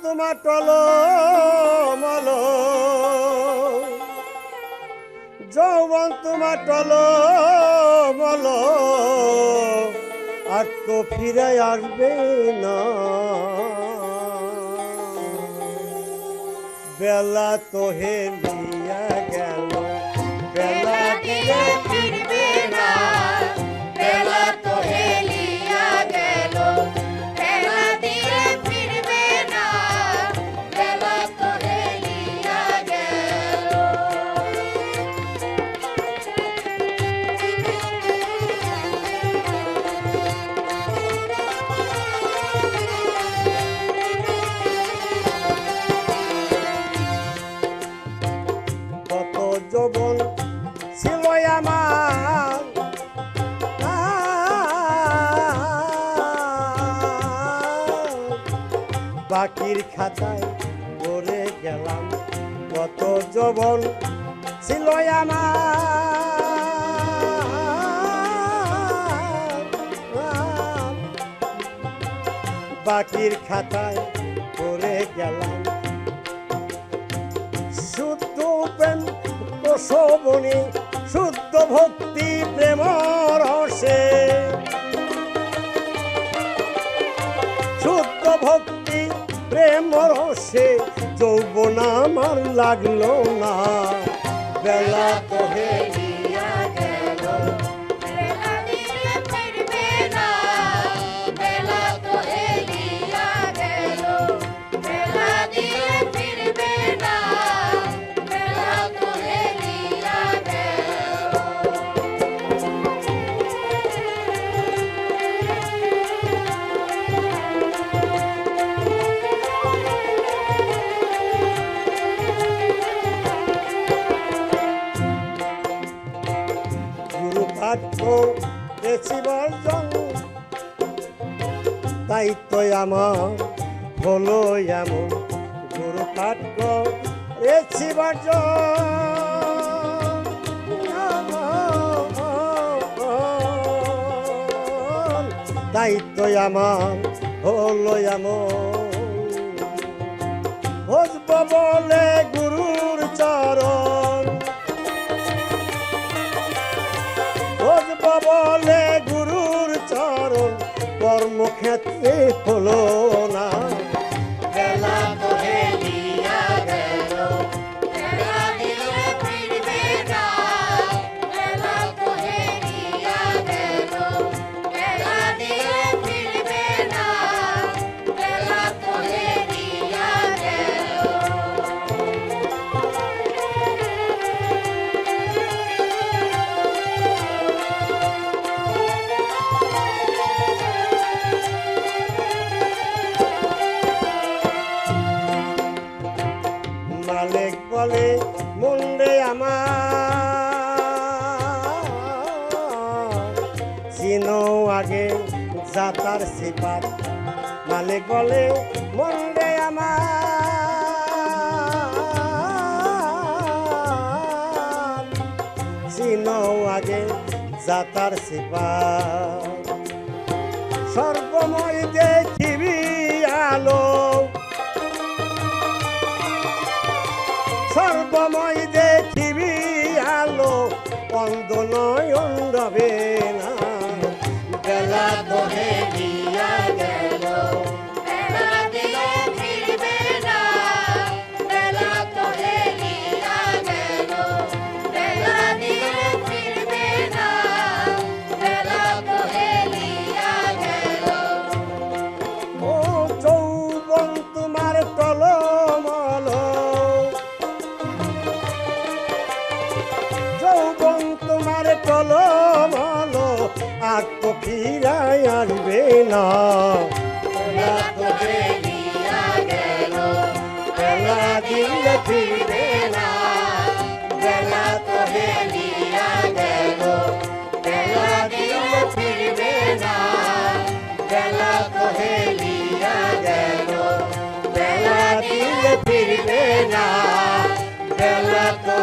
তোমার টলো মলো, যৌবন তোমার টলো মলো, আর তো ফিরে আসবে না। বেলা তো হেলিয়া গেল, বেলা দিয়ে ফিরবে না। বেলা তো হেলিয়া গেল, বেলা দিয়ে ফিরবে না। বেলা তো হেলিয়া গেল। কত যৌবন ছিল আমার, বাকির খাতায় পড়ে গেলাম। কত যৌবন ছিল আমার, বাকির খাতায় পড়ে গেলাম। শুদ্ধ প্রেম প্রসবনে, শুদ্ধ ভক্তি প্রেম রসে, শুদ্ধ ভক্তি প্রেম রসে যৌবন আমার লাগলো না। বেলা তো হেলিয়া গেল, বেলা দিয়ে ফিরবে না। বেলা তো হেলিয়া গেল, বেলা দিয়ে ফিরবে না। বেলা তো হেলিয়া গেল। গুরু পাঠ্য পেয়েছি বর্জন, তাই তো আমার হলো এমন। গুরু পাঠ্য পেয়েছি বর্জন, তাই তো আমার হলো এমন। ভজব বলে গুরুর চরণ, ভজব বলে গুরুর চরণ, কর্মক্ষেত্রে হলো না। বেলা তো হেলিয়া গেল, বেলা দিয়ে ফিরবে না। বেলা তো হেলিয়া গেল, বেলা দিয়ে ফিরবে না। বেলা তো হেলিয়া গেল। মালিক বলে মুন্ডে আমার, চিনো আগে যাতার সিপাত। মালিক বলে মুন্ডে আমার, চিনো আগে যাতার সিপাত। সর্বময় দেখিবি আলো, সর্বময় দেখিবি আলো, অন্ধ নয়ন রবে না। বেলা তো হেলিয়া গেল, বেলা দিয়ে ফিরবে না। বেলা তো হেলিয়া গেল, বেলা দিয়ে ফিরবে না। বেলা তো হেলিয়া গেল। ও যৌবন তোমার টলমল, যৌবন তোমার টলমল, আর তো ফিরাই আসবে না। বেলা তো হেলিয়া গেল, বেলা দিলে ফিরবে না। বেলা তো হেলিয়া গেল, বেলা দিয়ে ফিরবে না। বেলা তো হেলিয়া গেল, বেলা দিয়ে ফিরবে না। বেলা তো